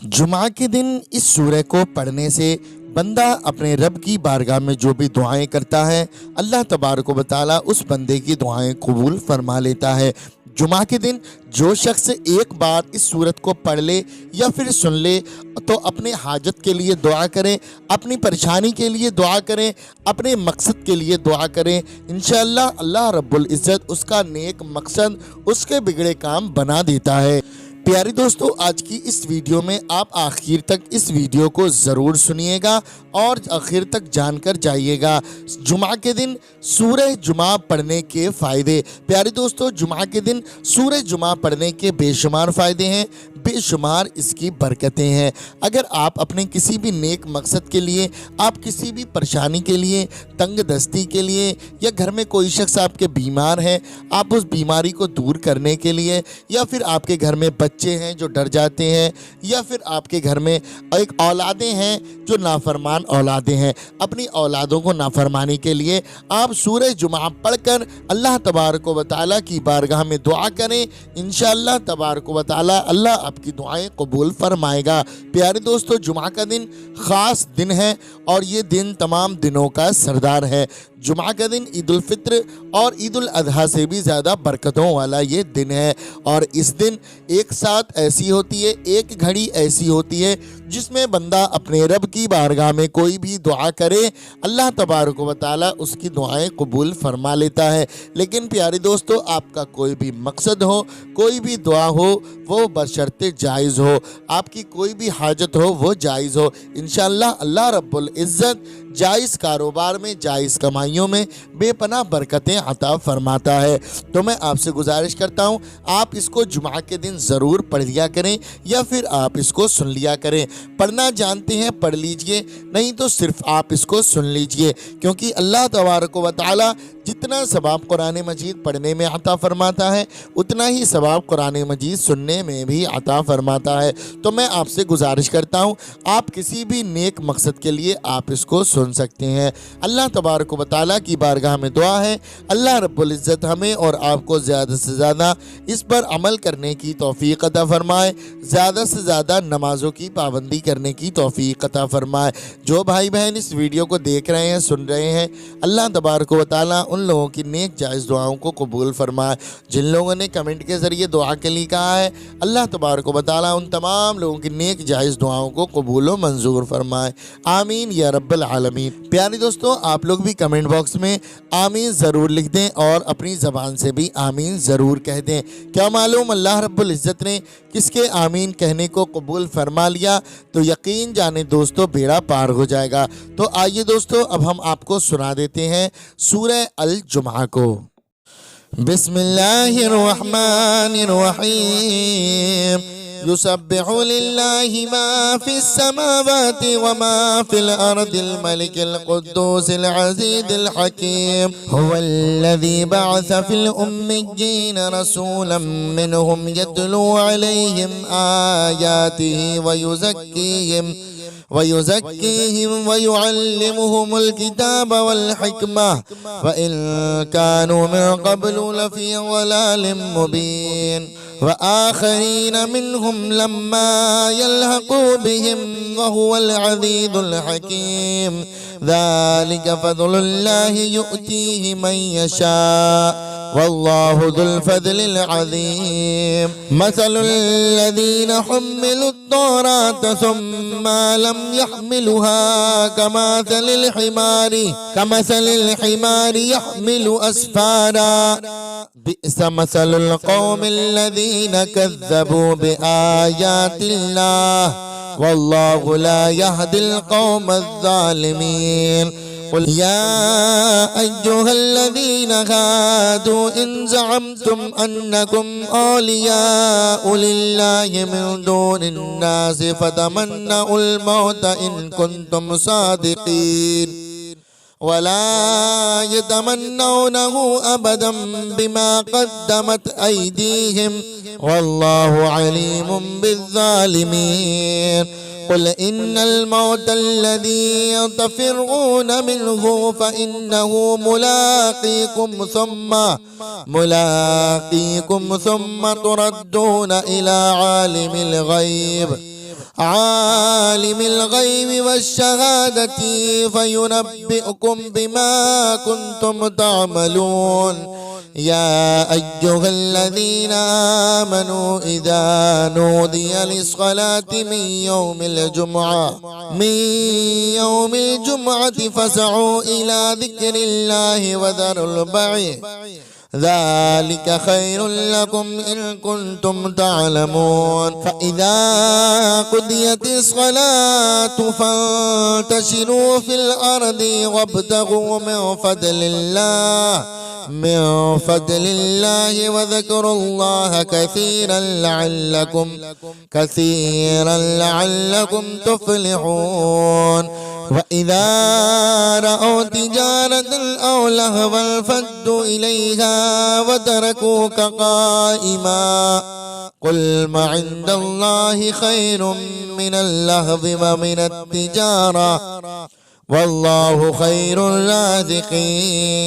जुमा के दिन इस सूरह को पढ़ने से बंदा अपने रब की बारगाह में जो भी दुआएं करता है, अल्लाह तबारक व तआला उस बंदे की दुआएं कबूल फरमा लेता है। जुमा के दिन जो शख्स एक बार इस सूरत को पढ़ ले या फिर सुन ले तो अपने हाजत के लिए दुआ करें, अपनी परेशानी के लिए दुआ करें, अपने मकसद के लिए दुआ करें। इंशाअल्लाह अल्लाह रब्बुल इज़्ज़त उसका नेक मकसद, उसके बिगड़े काम बना देता है। प्यारे दोस्तों, आज की इस वीडियो में आप आखिर तक इस वीडियो को ज़रूर सुनिएगा और आखिर तक जानकर जाइएगा। जुमा के दिन सूरह जुमा पढ़ने के फ़ायदे। प्यारे दोस्तों, जुमा के दिन सूरह जुमा पढ़ने के बेशुमार फ़ायदे हैं, बेशुमार इसकी बरकतें हैं। अगर आप अपने किसी भी नेक मकसद के लिए, आप किसी भी परेशानी के लिए, तंग दस्ती के लिए, या घर में कोई शख्स आपके बीमार है, आप उस बीमारी को दूर करने के लिए, या फिर आपके घर में बच्चे हैं जो डर जाते हैं, या फिर आपके घर में एक औलादें हैं जो नाफरमान औलादें हैं, अपनी औलादों को नाफरमानी के लिए आप सूरह जुमा पढ़कर अल्लाह तबारक व तआला की बारगाह में दुआ करें। इंशाअल्लाह तबारक व तआला अल्लाह आपकी दुआएं कबूल फरमाएगा। प्यारे दोस्तों, जुमा का दिन ख़ास दिन है और ये दिन तमाम दिनों का सरदार है। जुमा का दिन ईद उल फित्र और ईद उल अजहा से भी ज़्यादा बरकतों वाला ये दिन है। और इस दिन एक साथ ऐसी होती है, एक घड़ी ऐसी होती है जिसमें बंदा अपने रब की बारगाह में कोई भी दुआ करे, अल्लाह तबारक व तआला उसकी दुआएं कबूल फरमा लेता है। लेकिन प्यारे दोस्तों, आपका कोई भी मकसद हो, कोई भी दुआ हो, वो बशर्ते जायज़ हो, आपकी कोई भी हाजत हो वो जायज़ हो। इंशाअल्लाह अल्लाह रब्बुल इज़्ज़त जायज़ कारोबार में, जायज़ कमाइयों में बेपनाह बरकतें अता फरमाता है। तो मैं आपसे गुजारिश करता हूँ, आप इसको जुमा के दिन ज़रूर पढ़ लिया करें या फिर आप इसको सुन लिया करें। पढ़ना जानते हैं पढ़ लीजिए, नहीं तो सिर्फ आप इसको सुन लीजिए, क्योंकि अल्लाह तबारक व तआला जितना सवाब कुरान मजीद पढ़ने में अता फरमाता है, उतना ही सवाब कुरान मजीद सुनने में भी अता फरमाता है। तो मैं आपसे गुजारिश करता हूँ, आप किसी भी नेक मकसद के लिए आप इसको सुन सकते हैं। अल्लाह तबारक व तआला की बारगाह में दुआ है, अल्लाह रब्बुल इज़्ज़त हमें और आपको ज़्यादा से ज़्यादा इस पर अमल करने की तौफ़ीक़ अता फ़रमाए, ज़्यादा से ज़्यादा नमाज़ों की पाबंदी करने की तौफ़ीक़ अता फ़रमाए। जो भाई बहन इस वीडियो को देख रहे हैं, सुन रहे हैं, अल्लाह तबारक व तआला उन लोगों की नेक जायज़ दुआओं को कबूल फरमाए। जिन लोगों ने कमेंट के ज़रिए दुआ के लिए कहा है, अल्लाह तबारक व तआला उन तमाम लोगों की नेक जायज़ दुआओं को कबूल व मंजूर फरमाए। आमीन या रब्बल आलमीन। प्यारे दोस्तों, आप लोग भी कमेंट बॉक्स में आमीन ज़रूर लिख दें और अपनी ज़बान से भी आमीन ज़रूर कह दें। क्या मालूम अल्लाह रब्बुल इज़्ज़त ने किसके आमीन कहने को कबूल फरमा लिया तो यकीन जाने दोस्तों बेड़ा पार हो जाएगा। तो आइए दोस्तों, अब हम आपको सुना देते हैं सूरह अल जुमा को। बिस्मिल्लाहिर रहमानिर रहीम। युसब्बिहु लिल्लाहि मा फिस समावाति व मा फिल अर्दिल मलिकिल कुद्दूसिल अज़ीज़िल हकीम। हुवल्लज़ी बअस फिल उम्मिय्यीना रसूलन मिनहुम यतलू अलैहिम आयातिही वयुज़क्कीहिम वयुअल्लिमुहुमुल किताब वल हिकमा व इन कानू मिन क़ब्लु लफ़ी ज़लालिम मुबीन व आखरीन मिनहुम लम्मा यल्हक़ू बिहिम व हुवल अज़ीज़ुल हकीम। ज़ालिका फ़ज़्लुल्लाहि युअतीहि मन यशा वल्लाहु ज़ुल फ़ज़्लिल अज़ीम। मसलुल लज़ीना हुम्मिलुत तौरात सुम्मा लम यहमिलुहा कमसलिल हिमारी यहमिलु अस्फारा। बि'स मसलुल क़ौमिल लज़ीना कज़्ज़बू बिआयातिल्लाह वल्लाहु ला यहदिल क़ौमज़ ज़ालिमीन। क़ुल या अय्युहल्लज़ीना हादू इन ज़अमतुम अन्नकुम औलियाउ लिल्लाहि मिन दूनिन नासि फ़तमन्नउल मौत इन कुंतुम सादिक़ीन वला यतमन्नौनहु अबदन बिमा क़द्दमत अयदीहिम वल्लाहु अलीमुम बिज़्ज़ालिमीन। क़ुल इन्नल मौतल्लज़ी तफ़िर्रून मिन्हु फ़इन्नहु मुलाक़ीकुम सुम्मा तुरद्दून इला आलिमिल ग़ैब عالم الغيب والشهادة فينبئكم بما كنتم تعملون يا أيها الذين آمنوا إذا نودي للصلاة من يوم الجمعة فاسعوا إلى ذكر الله وذروا البيع ذلك خير لكم إن كنتم تعلمون فإذا قضيت الصلاة فانتشروا في الأرض وابتغوا من فضل الله وذكروا الله كثيرا لعلكم تفلحون وإذا رأوا تجارة أو لهوا انفضوا إليها وتركوك قائما قل ما عند الله خير من اللهو ومن التجارة والله خير الرازقين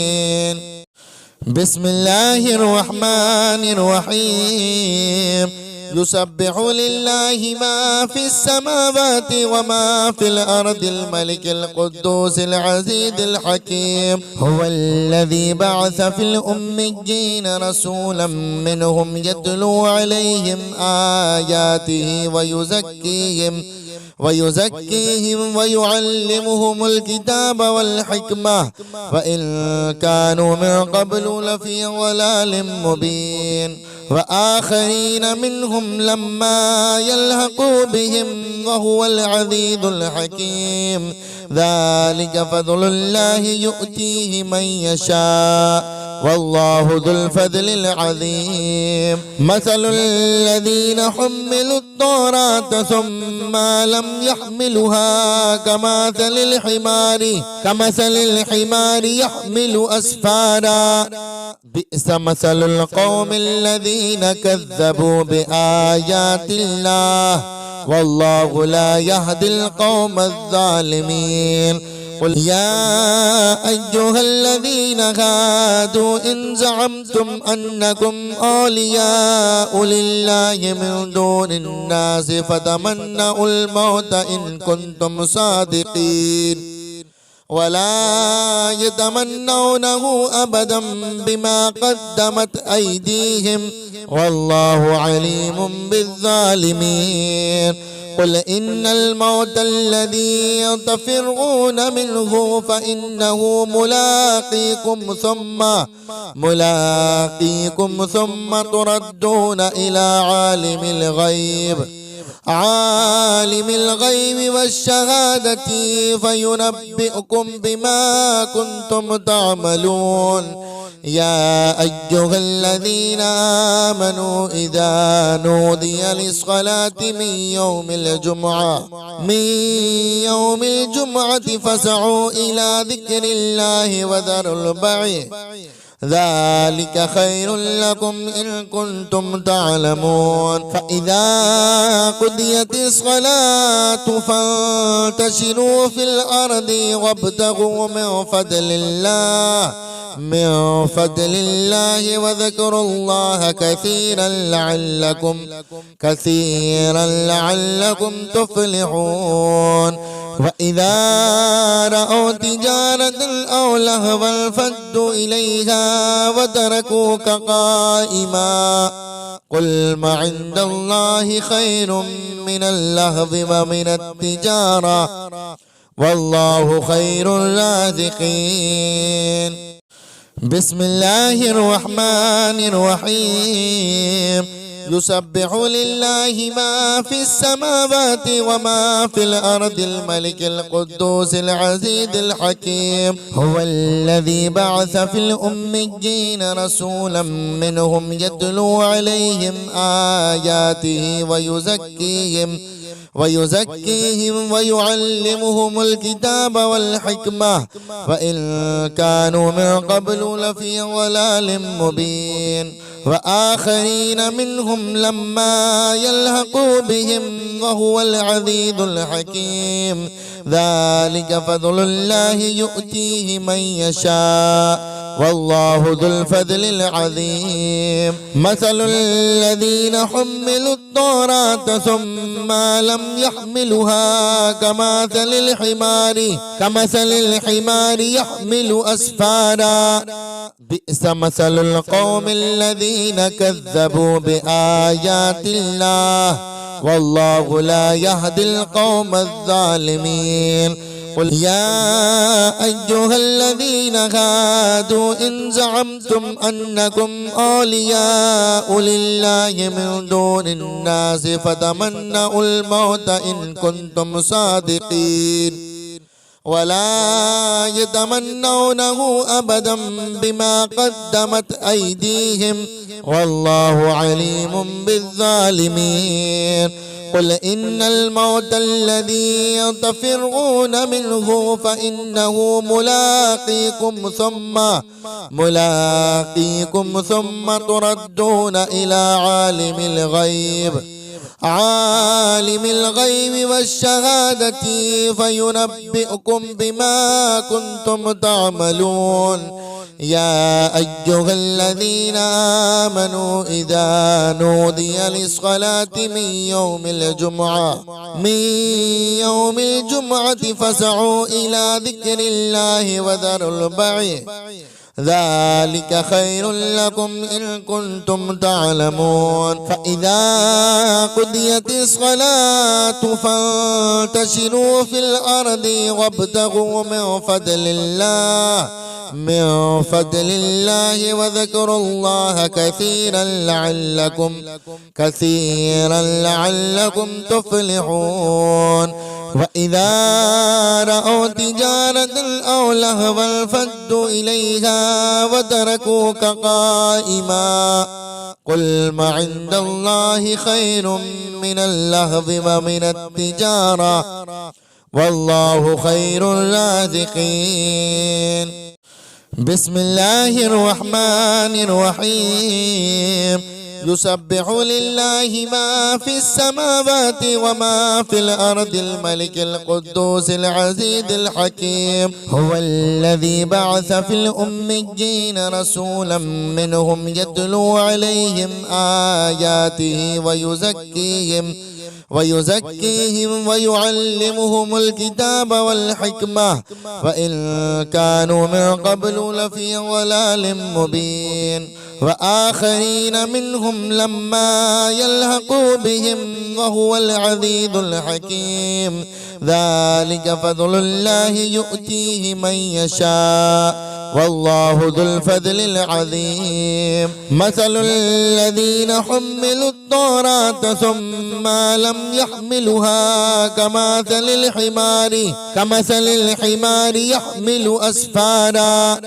بسم الله الرحمن الرحيم يسبح لله ما في السماوات وما في الأرض الملك القدوس العزيز الحكيم هو الذي بعث في الأميين رسولا منهم يتلو عليهم آياته ويزكيهم ويعلمهم الكتاب والحكمة وإن كانوا من قبل لفي ضلال مبين وآخرين منهم لما يلحقوا بهم وهو العزيز الحكيم ذلك فضل الله يؤتيه من يشاء والله ذو الفضل العظيم مثل الذين حملوا التوراة ثم لم يحملوها كمثل الحمار يحمل أسفارا بئس مثل القوم الذين كذبوا بآيات الله والله لا يهدي القوم الظالمين قل يا أيها الذين هادوا إن زعمتم أنكم أولياء لله من دون الناس فتمنوا الموت إن كنتم صادقين ولا يتمنونه أبدا بما قدمت أيديهم والله عليم بالظالمين قل إن الموت الذي تفرون منه فإنه ملاقيكم ثم تردون إلى عالم الغيب والشهادة فينبئكم بما كنتم تعملون يا أيها الذين آمنوا إذا نودي للصلاة من يوم الجمعة فاسعوا إلى ذكر الله وذروا البيع ذلك خير لكم إن كنتم تعلمون فإذا قضيت الصلاة فانتشروا في الأرض وابتغوا من فضل الله وذكروا الله كثيرا لعلكم تفلحون وإذا رأوا تجارة أو لهوا انفضوا إليها وتركوك قائما قل ما عند الله خير من اللهو ومن التجارة والله خير الرازقين بسم الله الرحمن الرحيم يسبح لله ما في السماوات وما في الأرض الملك القدوس العزيز الحكيم هو الذي بعث في الأميين رسولا منهم يتلو عليهم آياته ويزكيهم ويعلمهم الكتاب والحكمة وإن كانوا من قبل لفي ضلال مبين وآخرين منهم لما يلحقوا بهم وهو العزيز الحكيم ذلك فضل الله يؤتيه من يشاء والله ذو الفضل العظيم. مثل الذين حملوا التوراة ثم لم يحملوها كمثل الحمار يحمل أسفارا بئس مثل القوم الذين كذبوا بآيات الله والله لا يهدي القوم الظالمين. قل يا أيها الذين هادوا إن زعمتم أنكم أولياء لله من دون الناس فتمنوا الموت إن كنتم صادقين ولا يتمنونه أبدا بما قدمت أيديهم والله عليم بالظالمين. قل إن الموت الذي تفرون منه فإنه ملاقيكم ثم تردون إلى عالم الغيب والشهادة فينبئكم بما كنتم تعملون. يا أيها الذين آمنوا إذا نودي للصلاة من يوم الجمعة فاسعوا إلى ذكر الله وذروا البيع ذلك خير لكم إن كنتم تعلمون. فإذا قضيت الصلاة فانتشروا في الأرض وابتغوا من فضل الله وذكروا الله كثيرا لعلكم تفلحون. وإذا رأوا تجارة أو لهوا انفضوا إليها وتركوك قائما قل ما عند الله خير من اللهو ومن التجارة والله خير الرازقين. بسم الله الرحمن الرحيم. يسبح لله ما في السماوات وما في الأرض الملك القدوس العزيز الحكيم. هو الذي بعث في الأميين رسولا منهم يتلو عليهم آياته ويزكيهم ويعلمهم الكتاب والحكمة وإن كانوا من قبل لفي ضلال مبين. وآخرين منهم لما يلحقوا بهم وهو العزيز الحكيم. ذلك فضل الله يؤتيه من يشاء والله ذو الفضل العظيم. مثل الذين حملوا التوراة ثم لم يحملوها كمثل الحمار يحمل أسفارا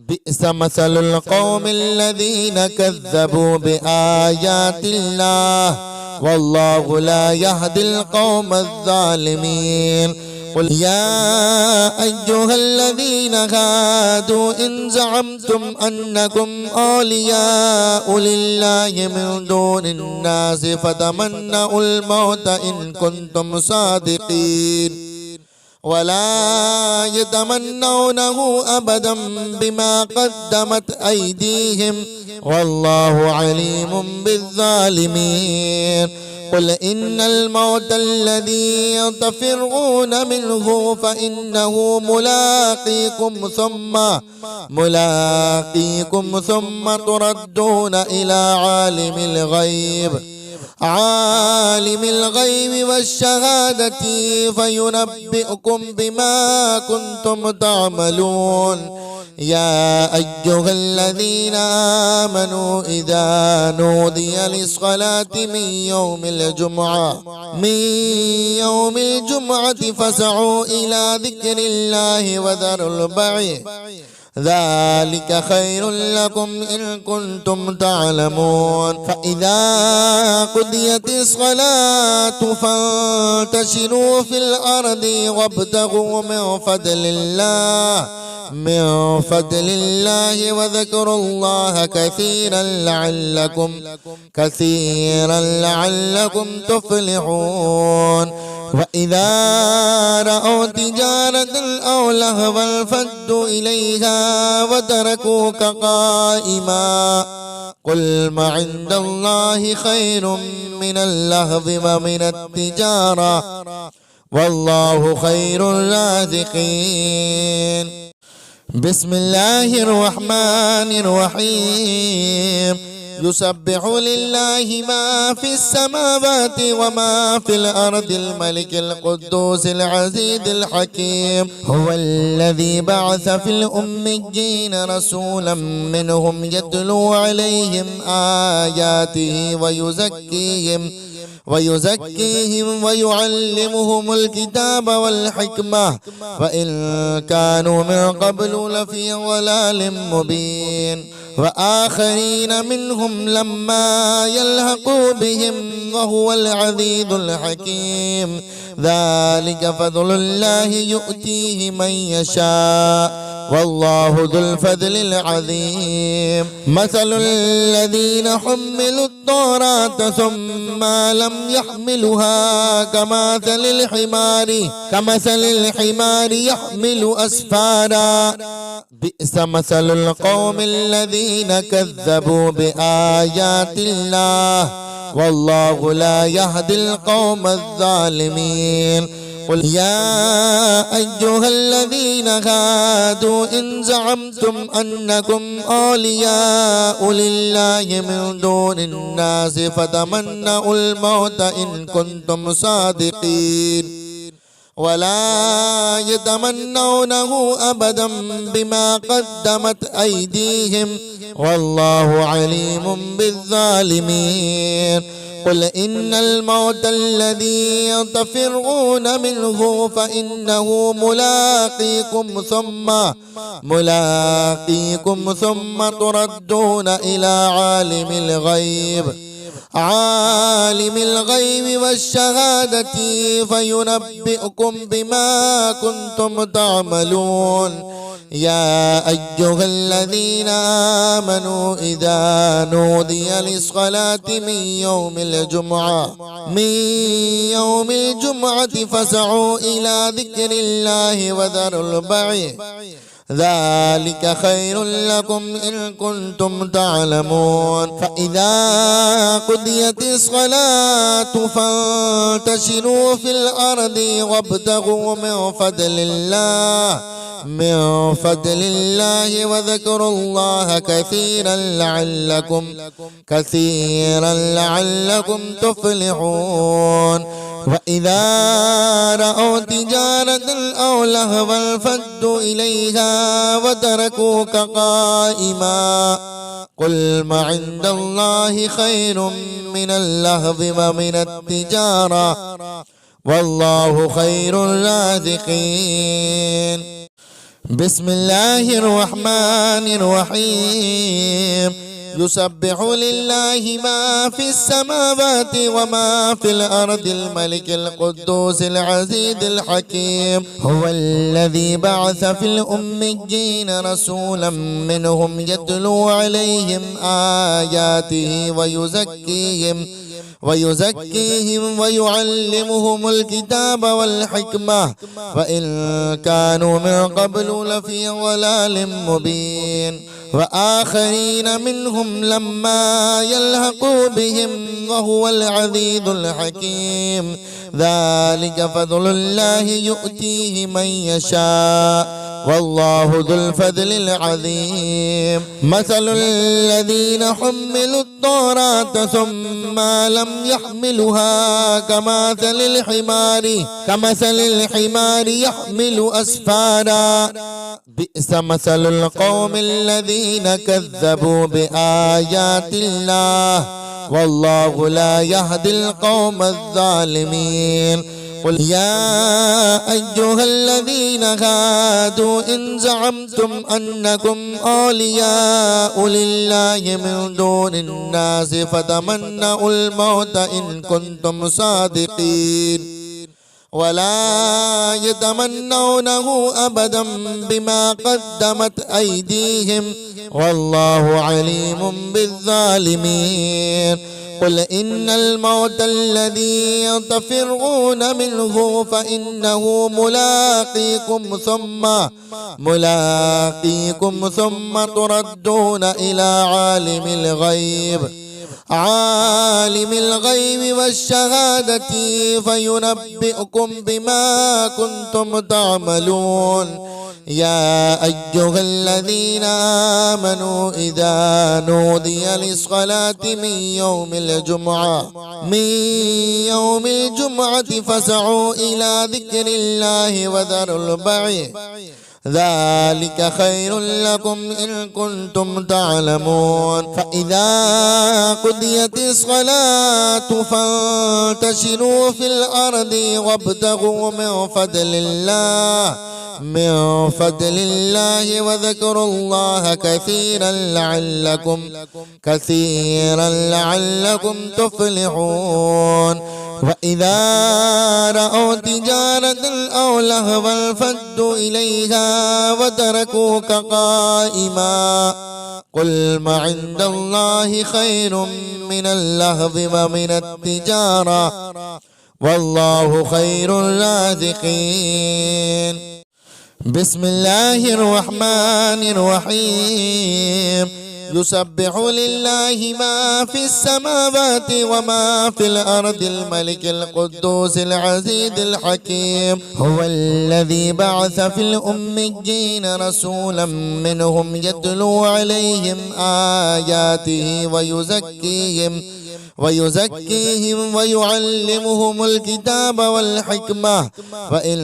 بئس مثل القوم الذين كذبوا بآيات الله والله لا يهدي القوم الظالمين. قل يا أيها الذين هادوا إن زعمتم أنكم أولياء لله من دون الناس فتمنوا الموت إن كنتم صادقين ولا يتمنونه أبدا بما قدمت أيديهم والله عليم بالظالمين. قل إن الموت الذي تفرون منه فإنه ملاقيكم ثم تردون إلى عالم الغيب والشهادة فينبئكم بما كنتم تعملون. يا أيها الذين آمنوا إذا نودي للصلاة من يوم الجمعة فاسعوا إلى ذكر الله وذروا البيع ذلك خير لكم إن كنتم تعلمون. فإذا قضيت الصلاة فانتشروا في الأرض وابتغوا من فضل الله من فضل الله وذكروا الله كثيرا لعلكم تفلحون. وإذا رأوا تجارة أو لهوا انفضوا إليها وتركوك قائما قل ما عند الله خير من اللهو ومن التجارة والله خير الرازقين. بسم الله الرحمن الرحيم. يسبح لله ما في السماوات وما في الأرض الملك القدوس العزيز الحكيم. هو الذي بعث في الأميين رسولا منهم يتلو عليهم آياته ويزكيهم ويعلمهم الكتاب والحكمة وإن كانوا من قبل لفي ضلال مبين. وآخرين منهم لما يلحقوا بهم وهو العزيز الحكيم. ذلك فضل الله يؤتيه من يشاء والله ذو الفضل العظيم. مثل الذين حملوا التوراة ثم لم يحملوها كمثل الحمار يحمل أسفارا بئس مثل القوم الذين كذبوا بآيات الله والله لا يهدي القوم الظالمين. قل يا أيها الذين هادوا إن زعمتم أنكم أولياء لله من دون الناس فتمنوا الموت إن كنتم صادقين ولا يتمنونه أبدا بما قدمت أيديهم والله عليم بالظالمين. قل إن الموت الذي تفرون منه فإنه ملاقيكم ثم تردون إلى عالم الغيب والشهادة فينبئكم بما كنتم تعملون. يا أيها الذين آمنوا إذا نودي للصلاة من يوم الجمعة فاسعوا إلى ذكر الله وذروا البيع ذلك خير لكم إن كنتم تعلمون. فإذا قضيت الصلاة فانتشروا في الأرض وابتغوا من فضل الله وذكروا الله كثيرا لعلكم تفلحون. وإذا رأوا تجارة أو لهوا انفضوا إليها وتركوك قائما قل ما عند الله خير من اللهو ومن التجارة والله خير الرازقين. بسم الله الرحمن الرحيم. يسبح لله ما في السماوات وما في الأرض الملك القدوس العزيز الحكيم. هو الذي بعث في الأميين رسولا منهم يتلو عليهم آياته ويزكيهم ويعلمهم الكتاب والحكمة وإن كانوا من قبل لفي ضلال مبين. وآخرين منهم لما يلحقوا بهم وهو العزيز الحكيم. ذلك فضل الله يؤتيه من يشاء والله ذو الفضل العظيم. مثل الذين حملوا التوراة ثم لم يحملوها كمثل الحمار يحمل أسفارا بئس مثل القوم الذين كذبوا بآيات الله والله لا يهدي القوم الظالمين. قل يا أيها الذين هادوا إن زعمتم أنكم أولياء لله من دون الناس فتمنوا الموت إن كنتم صادقين ولا يتمنونه أبدا بما قدمت أيديهم والله عليم بالظالمين. قل إن الموت الذي تفرون منه فإنه ملاقيكم ثم تردون إلى عالم الغيب والشهادة فينبئكم بما كنتم تعملون. يا أيها الذين آمنوا إذا نودي للصلاة من يوم الجمعة فاسعوا إلى ذكر الله وذروا البيع ذلك خير لكم إن كنتم تعلمون. فإذا قضيت الصلاة فانتشروا في الأرض وابتغوا من فضل الله وذكروا الله كثيرا لعلكم تفلحون. وإذا رأوا تجارة أو لهوا انفضوا إليها وتركوك قائما. قل ما عند الله خير من اللهو ومن التجارة والله خير الرازقين. بسم الله الرحمن الرحيم. يسبح لله ما في السماوات وما في الأرض الملك القدوس العزيز الحكيم. هو الذي بعث في الأميين رسولا منهم يتلو عليهم آياته ويزكيهم ويعلمهم الكتاب والحكمة وإن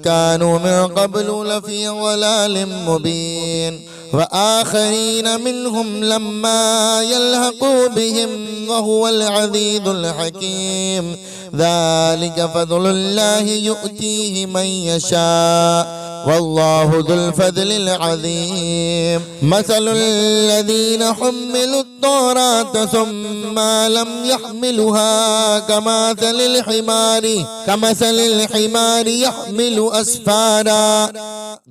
كانوا من قبل لفي ضلال مبين. وآخرين منهم لما يلحقوا بهم وهو العزيز الحكيم. ذلك فضل الله يؤتيه من يشاء والله ذو الفضل العظيم. مثل الذين حملوا التوراة ثم لم يحملوها كمثل الحمار يحمل أسفارا.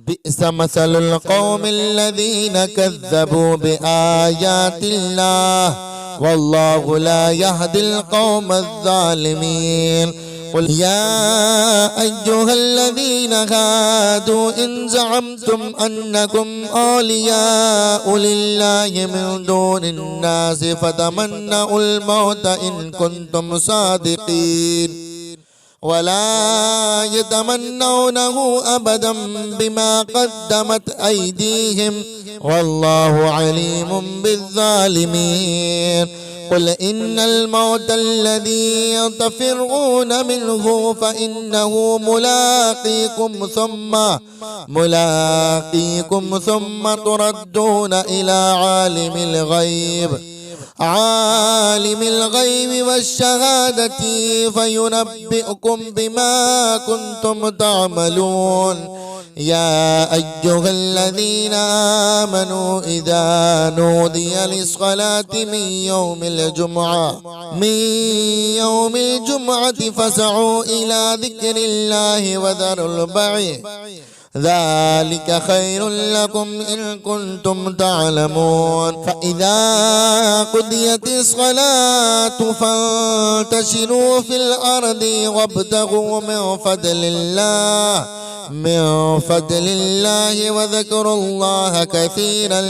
بئس مثل القوم الذين كذبوا بآيات الله والله لا يهدي القوم الظالمين. قل يا أيها الذين هادوا إن زعمتم أنكم أولياء لله من دون الناس فتمنوا الموت إن كنتم صادقين ولا يتمنونه أبدا بما قدمت أيديهم والله عليم بالظالمين. قل إن الموت الذي تفرون منه فإنه ملاقيكم ثم تردون إلى عالم الغيب والشهادة فينبئكم بما كنتم تعملون. يا أيها الذين آمنوا إذا نودي للصلاة من يوم الجمعة فاسعوا إلى ذكر الله وذروا البيع ذلك خير لكم إن كنتم تعلمون. فإذا قضيت الصلاة فانتشروا في الأرض وابتغوا من فضل الله وذكروا الله كثيرا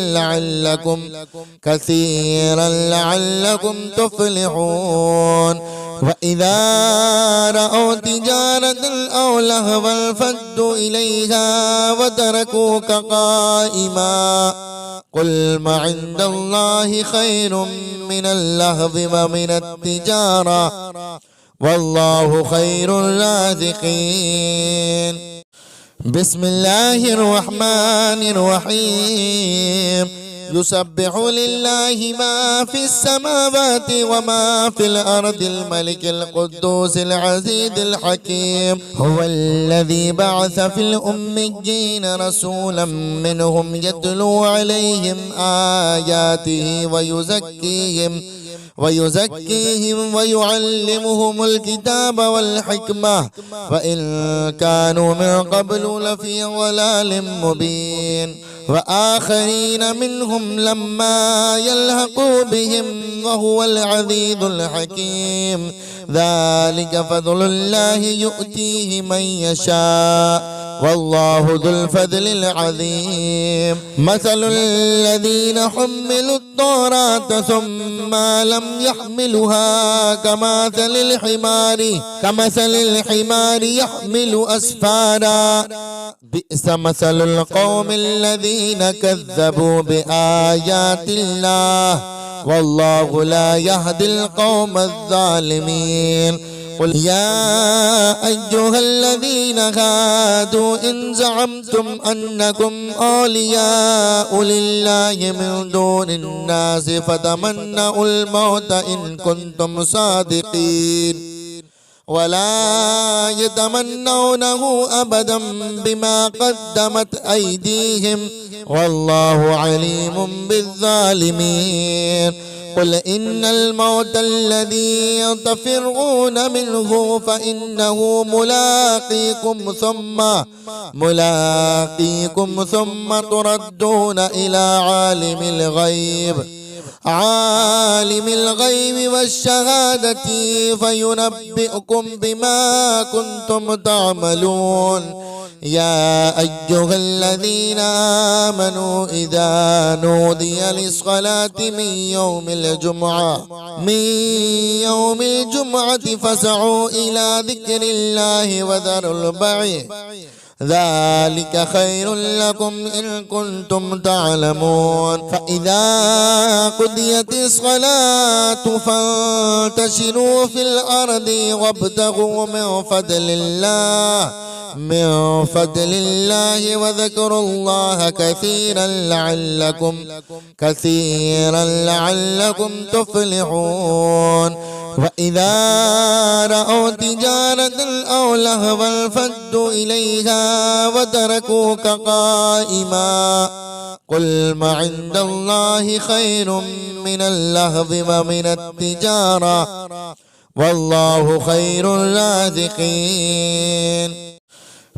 لعلكم تفلحون. وإذا رأوا تجارة أو لهوا انفضوا إليها وتركوك قائما. قل ما عند الله خير من اللهو ومن التجارة والله خير الرازقين. بسم الله الرحمن الرحيم. يسبح لله ما في السماوات وما في الأرض الملك القدوس العزيز الحكيم. هو الذي بعث في الأميين رسولا منهم يتلو عليهم آياته ويزكيهم ويعلمهم الكتاب والحكمة وإن كانوا من قبل لفي ضلال مبين وآخرين منهم لما يلحقوا بهم وهو العزيز الحكيم ذلك فضل الله يؤتيه من يشاء والله ذو الفضل العظيم مثل الذين حملوا التوراة ثم لم يحملوها كمثل الحمار يحمل أسفارا بئس مثل القوم الذين كذبوا بآيات الله والله لا يهدي القوم الظالمين قل يا أيها الذين هادوا إن زعمتم أنكم أولياء لله من دون الناس فتمنوا الموت إن كنتم صادقين ولا يتمنونه أبدا بما قدمت أيديهم والله عليم بالظالمين قل إن الموت الذي تفرون منه فإنه ملاقيكم ثم تردون إلى عالم الغيب والشهادة فينبئكم بما كنتم تعملون يا أيها الذين آمنوا إذا نودي للصلاة من يوم الجمعة فاسعوا إلى ذكر الله وذروا البيع ذلك خير لكم إن كنتم تعلمون فإذا قضيت الصلاة فانتشروا في الأرض وابتغوا من فضل الله وذكروا الله كثيرا لعلكم تفلحون وإذا رأوا تجارة أو لهوا انفضوا إليها وتركوك قائما قل ما عند الله خير من اللهو ومن التجارة والله خير الرازقين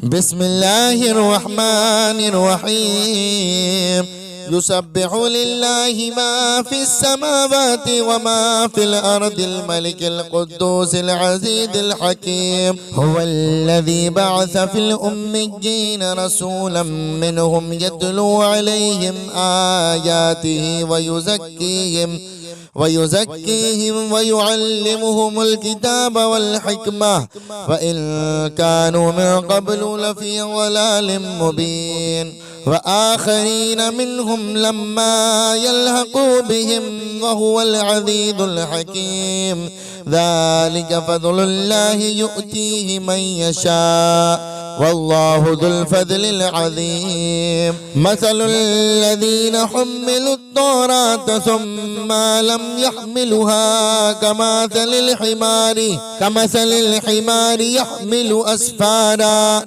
بسم الله الرحمن الرحيم يسبح لله ما في السماوات وما في الأرض الملك القدوس العزيز الحكيم هو الذي بعث في الأميين رسولا منهم يتلو عليهم آياته ويزكيهم ويعلمهم الكتاب والحكمة وإن كانوا من قبل لفي ضلال مبين وآخرين منهم لما يلحقوا بهم وهو العزيز الحكيم ذلك فضل الله يؤتيه من يشاء والله ذو الفضل العظيم مثل الذين حملوا التوراة ثم لم يحملوها كمثل الحمار يحمل أسفارا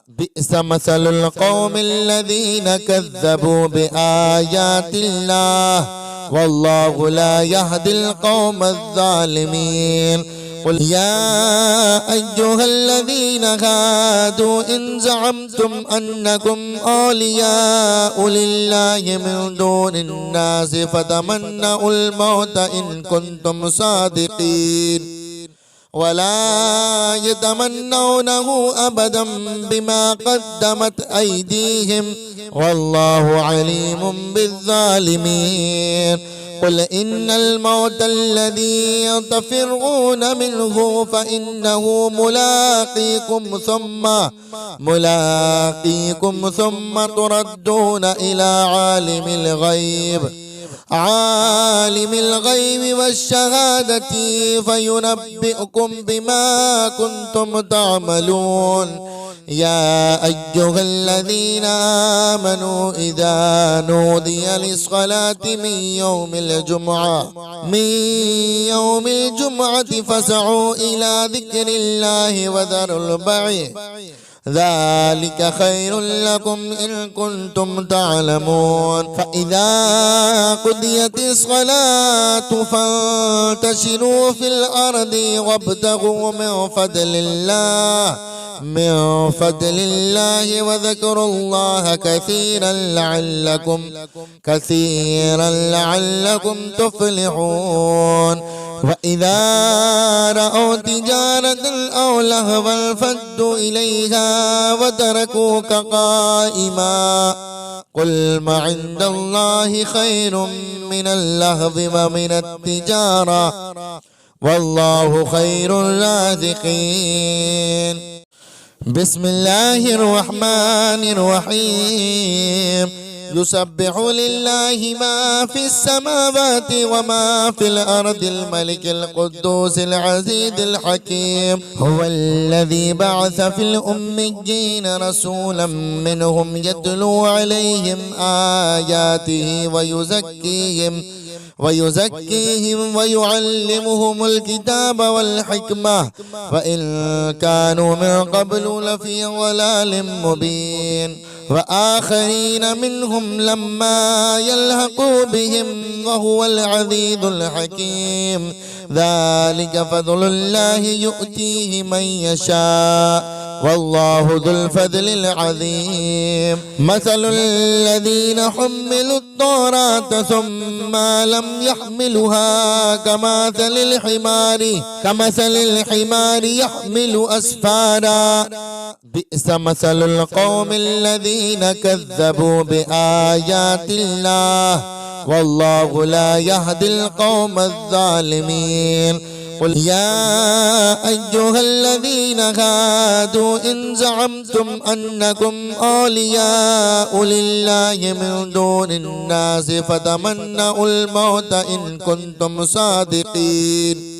بئس مثل القوم الذين كذبوا بآيات الله والله لا يهدي القوم الظالمين قل يا أيها الذين هادوا إن زعمتم أنكم أولياء لله من دون الناس فتمنوا الموت إن كنتم صادقين ولا يتمنونه أبدا بما قدمت أيديهم والله عليم بالظالمين قل إن الموت الذي تفرون منه فإنه ملاقيكم ثم تردون إلى عالم الغيب والشهادة فينبئكم بما كنتم تعملون يا أيها الذين آمنوا إذا نودي للصلاة من يوم الجمعة فاسعوا إلى ذكر الله وذروا البيع ذلك خير لكم إن كنتم تعلمون فإذا قضيت الصلاة فانتشروا في الأرض وابتغوا من فضل الله وذكروا الله كثيرا لعلكم تفلحون وإذا رأوا تجارة أو لهوا انفضوا إليها وتركوك قائما قل ما عند الله خير من اللهو ومن التجارة والله خير الرازقين بسم الله الرحمن الرحيم يسبح لله ما في السماوات وما في الأرض الملك القدوس العزيز الحكيم هو الذي بعث في الأميين رسولا منهم يتلو عليهم آياته ويزكيهم ويعلمهم الكتاب والحكمة وإن كانوا من قبل لفي ضلال مبين وآخرين منهم لما يلحقوا بهم وهو العزيز الحكيم ذلك فضل الله يؤتيه من يشاء والله ذو الفضل العظيم مثل الذين حملوا التوراة ثم لم يحملوها كمثل الحمار يحمل أسفارا بئس مثل القوم الذين كذبوا بآيات الله والله لا يهدي القوم الظالمين قل يا أيها الذين هادوا إن زعمتم أنكم أولياء لله من دون الناس فتمنوا الموت إن كنتم صادقين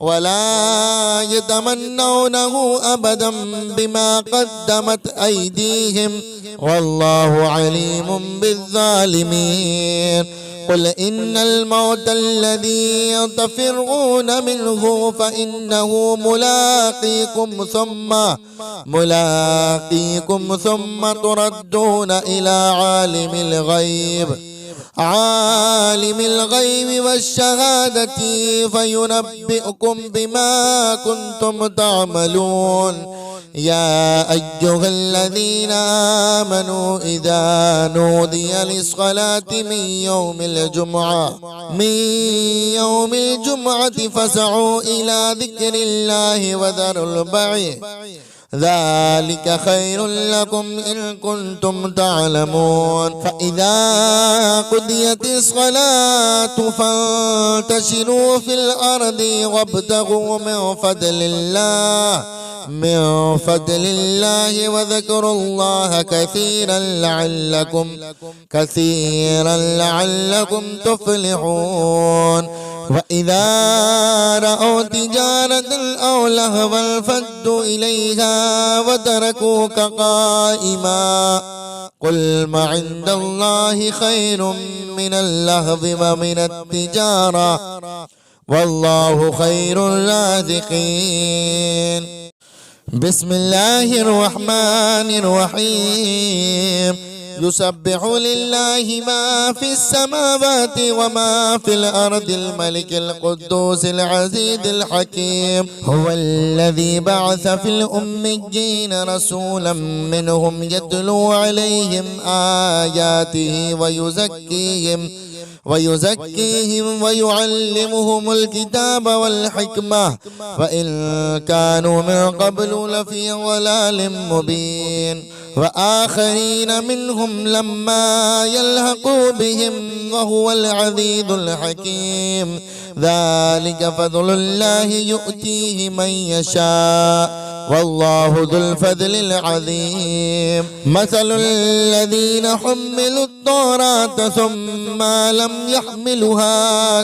ولا يتمنونه أبدا بما قدمت أيديهم والله عليم بالظالمين قل إن الموت الذي تفرون منه فإنه ملاقيكم ثم تردون إلى عالم الغيب والشهادة فينبئكم بما كنتم تعملون يا أيها الذين آمنوا إذا نودي للصلاة من يوم الجمعة فاسعوا إلى ذكر الله وذروا البيع ذلك خير لكم إن كنتم تعلمون فإذا قضيت الصلاة فانتشروا في الأرض وابتغوا من فضل الله وذكروا الله كثيرا لعلكم تفلحون وإذا رأوا تجارة أو لهوا انفضوا إليها وتركوك قائما قل ما عند الله خير من اللهو ومن التجارة والله خير الرازقين بسم الله الرحمن الرحيم يسبح لله ما في السماوات وما في الأرض الملك القدوس العزيز الحكيم هو الذي بعث في الأميين رسولا منهم يتلو عليهم آياته ويزكيهم ويعلمهم الكتاب والحكمة وإن كانوا من قبل لفي ضلال مبين وآخرين منهم لما يلحقوا بهم وهو العزيز الحكيم ذلك فضل الله يؤتيه من يشاء والله ذو الفضل العظيم مثل الذين حملوا التوراة ثم لم يحملوها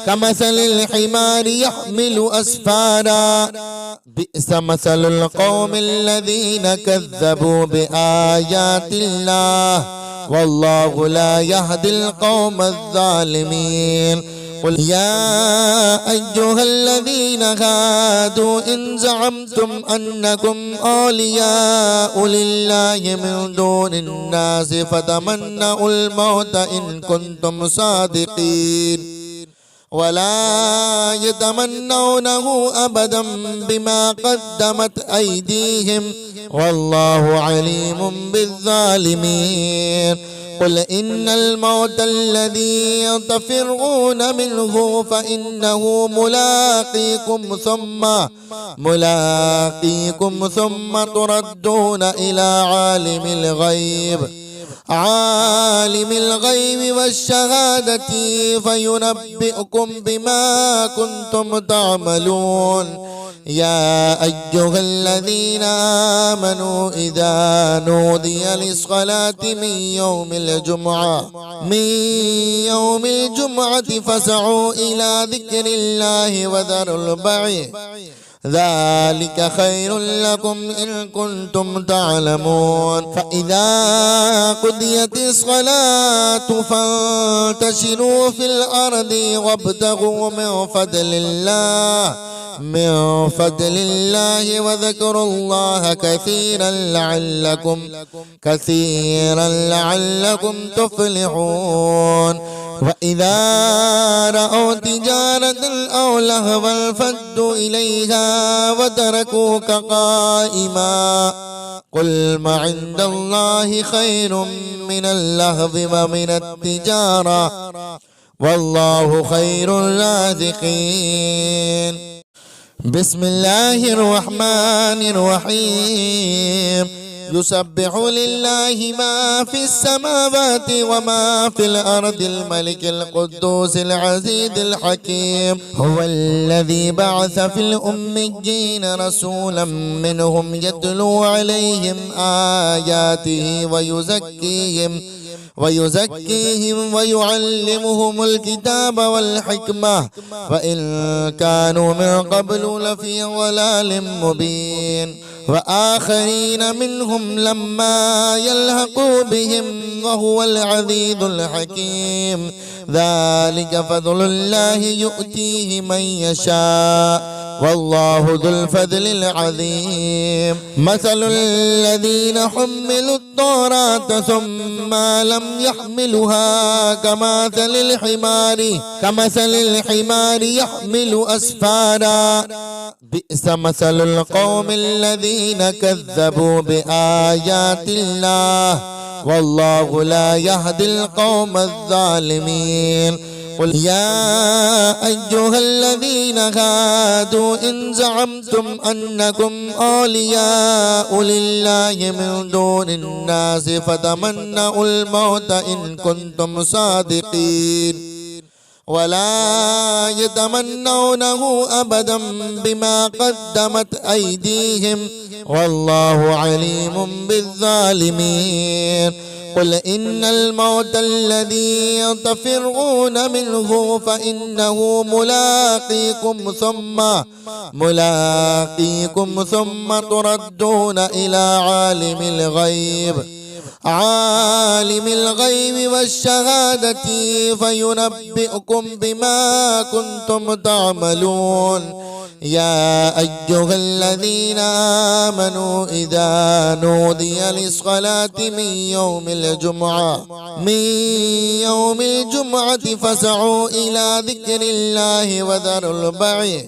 كمثل الحمار يحمل أسفارا بئس مثل القوم الذين كذبوا بآيات الله والله لا يهدي القوم الظالمين قل يا أيها الذين هادوا إن زعمتم أنكم أولياء لله من دون الناس فتمنوا الموت إن كنتم صادقين ولا يتمنونه أبدا بما قدمت أيديهم والله عليم بالظالمين قل إن الموت الذي تفرون منه فإنه ملاقيكم ثم تردون إلى عالم الغيب والشهادة فينبئكم بما كنتم تعملون يا أيها الذين آمنوا إذا نودي للصلاة من يوم الجمعة فاسعوا إلى ذكر الله وذروا البيع ذلك خير لكم إن كنتم تعلمون فإذا قضيت الصلاة فانتشروا في الأرض وابتغوا من فضل الله وذكروا الله كثيرا لعلكم تفلحون وإذا رأوا تجارة أو لهوا انفضوا إليها وتركوك قائما قل ما عند الله خير من اللهو ومن التجارة والله خير الرازقين بسم الله الرحمن الرحيم يسبح لله ما في السماوات وما في الأرض الملك القدوس العزيز الحكيم هو الذي بعث في الأميين رسولا منهم يتلو عليهم آياته ويزكيهم ويعلمهم الكتاب والحكمة وإن كانوا من قبل لفي ضلال مبين وآخرين منهم لما يلحقوا بهم وهو العزيز الحكيم ذلك فضل الله يؤتيه من يشاء والله ذو الفضل العظيم مثل الذين حملوا التوراة ثم لم يحملوها كمثل الحمار يحمل أسفارا بئس مثل القوم الذين كذبوا بآيات الله والله لا يهدي القوم الظالمين قل يا أيها الذين هادوا إن زعمتم أنكم أولياء لله من دون الناس فتمنوا الموت إن كنتم صادقين ولا يتمنونه أبدا بما قدمت أيديهم والله عليم بالظالمين قل إن الموت الذي تفرون منه فإنه ملاقيكم ثم تردون إلى عالم الغيب والشهادة فينبئكم بما كنتم تعملون يا أيها الذين آمنوا إذا نودي للصلاة من يوم الجمعة فاسعوا إلى ذكر الله وذروا البيع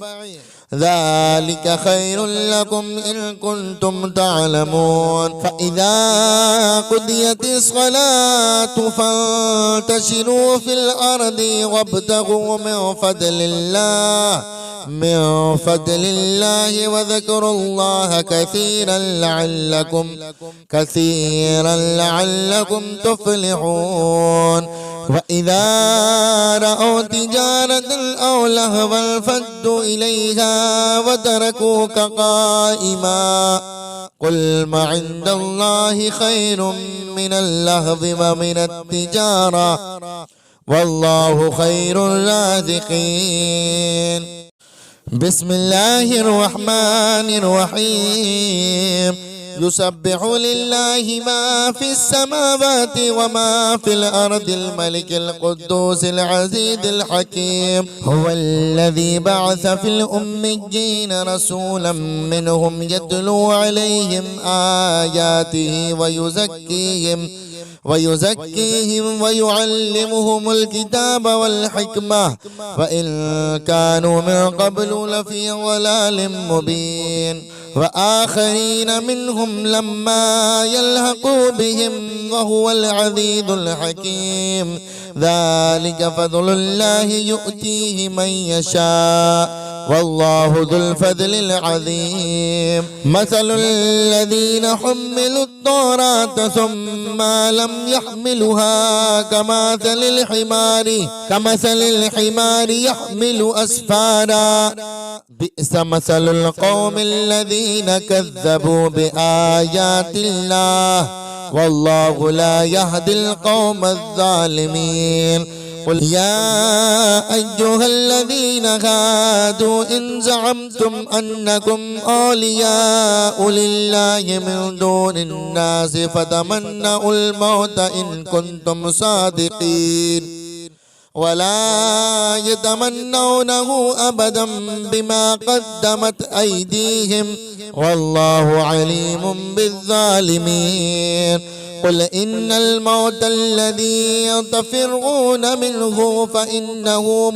ذلك خير لكم إن كنتم تعلمون فإذا قضيت الصلاة فانتشروا في الأرض وابتغوا من فضل الله وذكروا الله كثيرا لعلكم تفلحون وإذا رأوا تجارة أو لهوا انفضوا إليها وتركوك قائما قل ما عند الله خير من اللهو ومن التجارة والله خير الرازقين بسم الله الرحمن الرحيم يسبح لله ما في السماوات وما في الأرض الملك القدوس العزيز الحكيم. هو الذي بعث في الأميين رسولا منهم يتلو عليهم آياته ويزكيهم ويعلمهم الكتاب والحكمة وإن كانوا من قبل لفي ضلال مبين. وآخرين منهم لما يلحقوا بهم وهو العزيز الحكيم. ذلك فضل الله يؤتيه من يشاء والله ذو الفضل العظيم. مثل الذين حملوا التوراة ثم لم يحملوها كمثل الحمار يحمل أسفارا. بئس مثل القوم الذين كذبوا بآيات الله والله لا يهدي القوم الظالمين. قل يا أيها الذين هادوا إن زعمتم أنكم أولياء لله من دون الناس فتمنوا الموت إن كنتم صادقين ولا يتمنونه أبدا بما قدمت أيديهم والله عليم بالظالمين. قل إن الموت الذي تفرون منه فإنه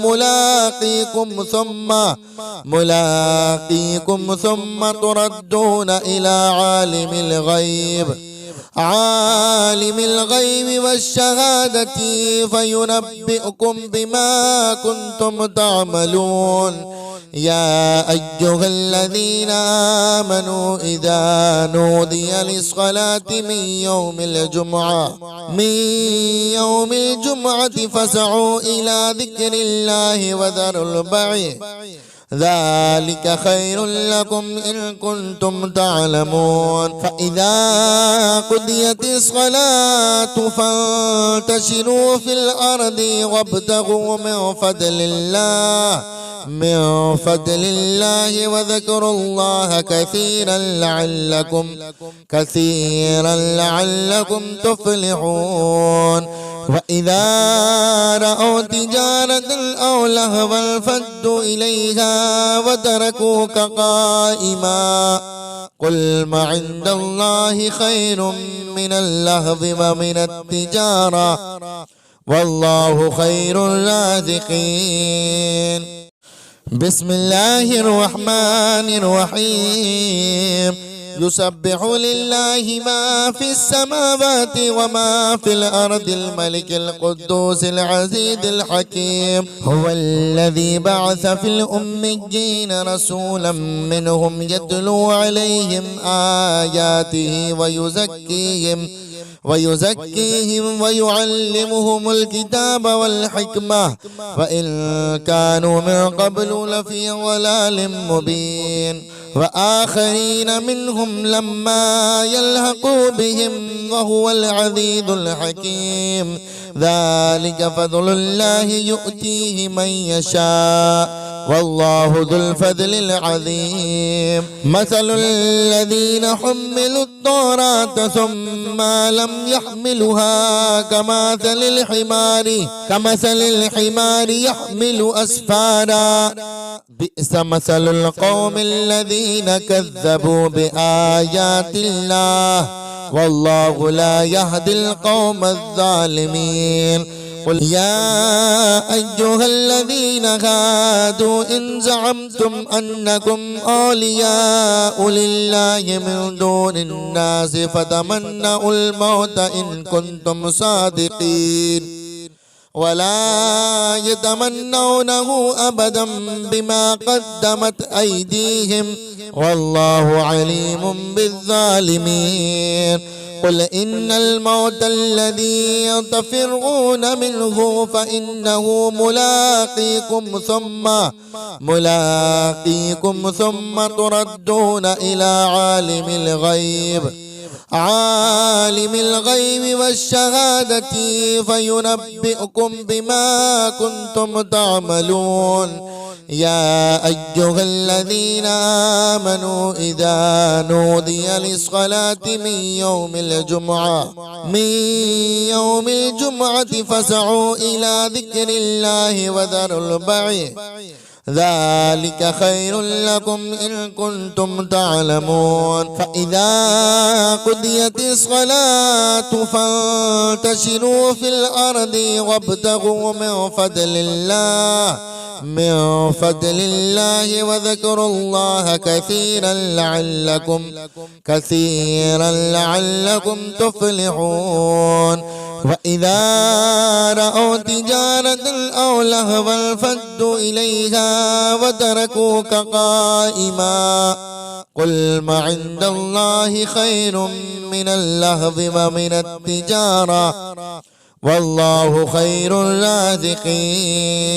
ملاقيكم ثم تردون إلى عالم الغيب والشهادة فينبئكم بما كنتم تعملون. يا أيها الذين آمنوا إذا نودي للصلاة من يوم الجمعة فاسعوا إلى ذكر الله وذروا البيع ذلك خير لكم إن كنتم تعلمون. فإذا قضيت الصلاة فانتشروا في الأرض وابتغوا من فضل الله وذكروا الله كثيرا لعلكم تفلحون. وإذا رأوا تجارة أو لهوا انفضوا إليها وتركوك قائما. قل ما عند الله خير من اللهو ومن التجارة والله خير الرازقين. بسم الله الرحمن الرحيم. يسبح لله ما في السماوات وما في الأرض الملك القدوس العزيز الحكيم. هو الذي بعث في الأميين رسولا منهم يتلو عليهم آياته ويزكيهم ويعلمهم الكتاب والحكمة وإن كانوا من قبل لفي ضلال مبين. وآخرين منهم لما يلحقوا بهم وهو العزيز الحكيم. ذلك فضل الله يؤتيه من يشاء والله ذو الفضل العظيم. مثل الذين حملوا التوراة ثم لم يحملوها كمثل الحمار يحمل أسفارا. بئس مثل القوم الذين كذبوا بآيات الله والله لا يهدي القوم الظالمين. قل يا أيها الذين هادوا إن زعمتم أنكم أولياء لله من دون الناس فتمنوا الموت إن كنتم صادقين ولا يتمنونه أبدا بما قدمت أيديهم والله عليم بالظالمين. قل إن الموت الذي تفرون منه فإنه ملاقيكم ثم تردون إلى عالم الغيب والشهادة فينبئكم بما كنتم تعملون. يا أيها الذين آمنوا إذا نودي للصلاة من يوم الجمعة فاسعوا إلى ذكر الله وذروا البيع ذلك خير لكم إن كنتم تعلمون. فإذا قضيت الصلاة فانتشروا في الأرض وابتغوا من فضل الله وذكروا الله كثيرا لعلكم تفلحون. وإذا رأوا تجارة أو لهوا انفضوا إليها وتركوك قائما قل ما عند الله خير من اللهو ومن التجارة والله خير الرازقين.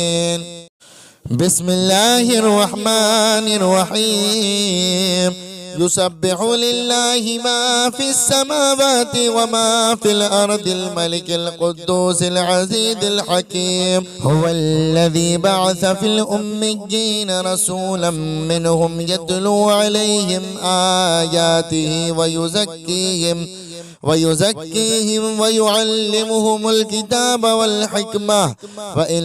بسم الله الرحمن الرحيم. يسبح لله ما في السماوات وما في الأرض الملك القدوس العزيز الحكيم. هو الذي بعث في الأميين رسولا منهم يتلو عليهم آياته ويزكيهم ويعلمهم الكتاب والحكمة وإن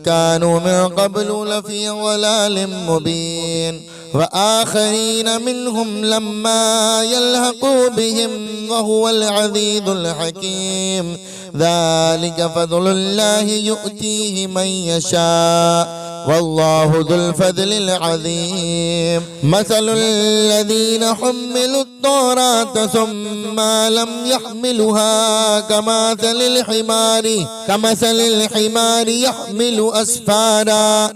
كانوا من قبل لفي ضلال مبين. وآخرين منهم لما يلحقوا بهم وهو العزيز الحكيم. ذلك فضل الله يؤتيه من يشاء والله ذو الفضل العظيم. مثل الذين حملوا التوراة ثم لم يحملوها كمثل الحمار يحمل أسفارا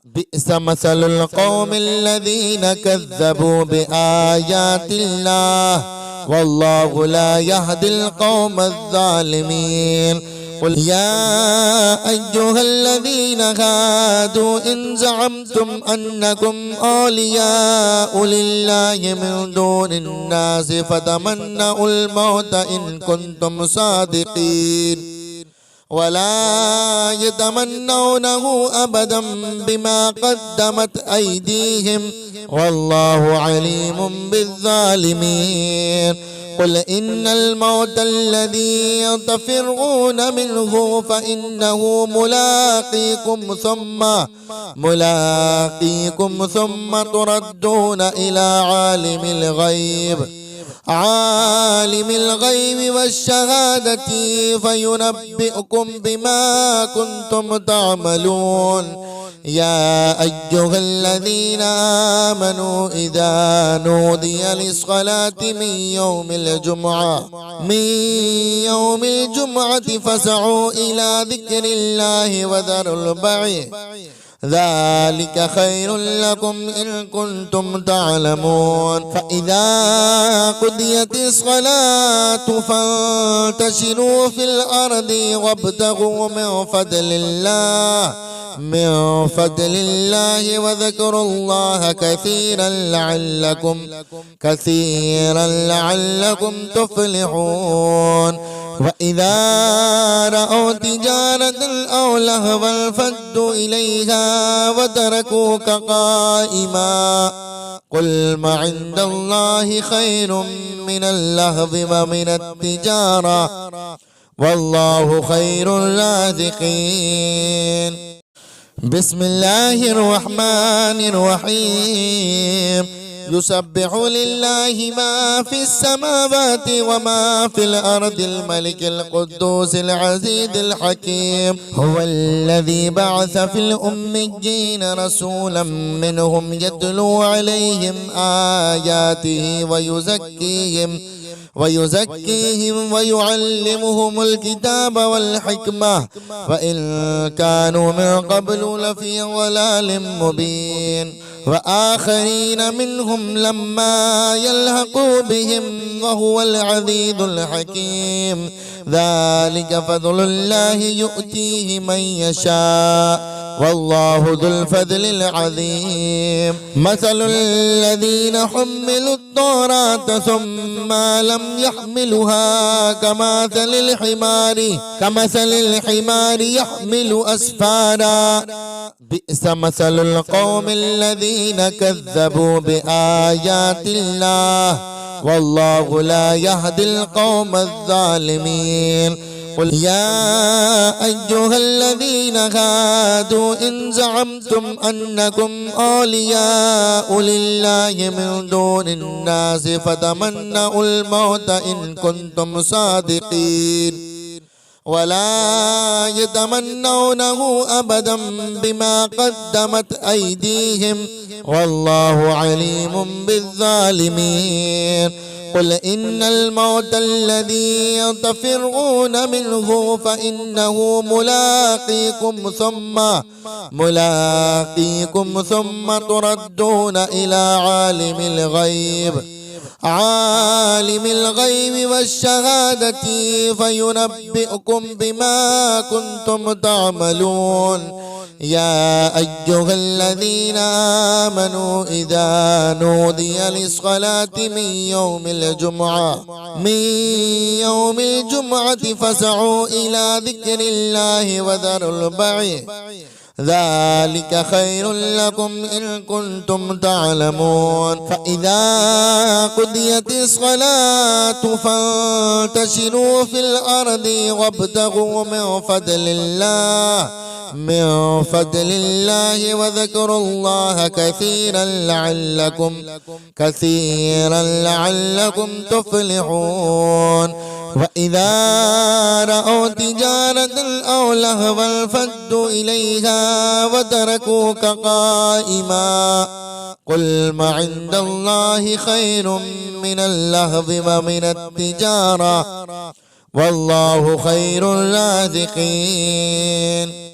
بئس مثل القوم الذين كذبوا بآيات الله والله لا يهدي القوم الظالمين. قل يا أيها الذين هادوا إن زعمتم أنكم أولياء لله من دون الناس فتمنوا الموت إن كنتم صادقين ولا يتمنونه أبدا بما قدمت أيديهم والله عليم بالظالمين. قل إن الموت الذي تفرون منه فإنه ملاقيكم ثم تردون إلى عالم الغيب والشهادة فينبئكم بما كنتم تعملون. يا أيها الذين آمنوا إذا نودي للصلاة من يوم الجمعة فاسعوا إلى ذكر الله وذروا البيع ذلك خير لكم إن كنتم تعلمون. فإذا قضيت الصلاة فانتشروا في الأرض وابتغوا من فضل الله وذكروا الله كثيرا لعلكم تفلحون. وإذا رأوا تجارة أو لهوا انفضوا إليها وتركوك قائما قل ما عند الله خير من اللهو ومن التجارة والله خير الرازقين. بسم الله الرحمن الرحيم. يسبح لله ما في السماوات وما في الأرض الملك القدوس العزيز الحكيم. هو الذي بعث في الأميين رسولا منهم يتلو عليهم آياته ويزكيهم ويعلمهم الكتاب والحكمة وإن كانوا من قبل لفي ضلال مبين. وآخرين منهم لما يلحقوا بهم وهو العزيز الحكيم. ذلك فضل الله يؤتيه من يشاء والله ذو الفضل العظيم. مثل الذين حملوا التوراة ثم لم يحملوها كمثل الحمار يحمل أسفارا بئس مثل القوم الذين كذبوا بآيات الله والله لا يهدي القوم الظالمين. قل يا أيها الذين هادوا إن زعمتم أنكم أولياء لله من دون الناس فتمنوا الموت إن كنتم صادقين ولا يتمنونه أبدا بما قدمت أيديهم والله عليم بالظالمين. قل إن الموت الذي تفرون منه فإنه ملاقيكم ثم تردون إلى عالم الغيب والشهادة فينبئكم بما كنتم تعملون. يا أيها الذين آمنوا إذا نودي للصلاة من يوم الجمعة فاسعوا إلى ذكر الله وذروا البيع ذلك خير لكم إن كنتم تعلمون. فإذا قضيت الصلاة فانتشروا في الأرض وابتغوا من فضل الله وذكروا الله كثيرا لعلكم تفلحون. وإذا رأوا تجارة أو لهوا انفضوا إليها وتركوك قائما قل ما عند الله خير من اللهو ومن التجارة والله خير الرازقين.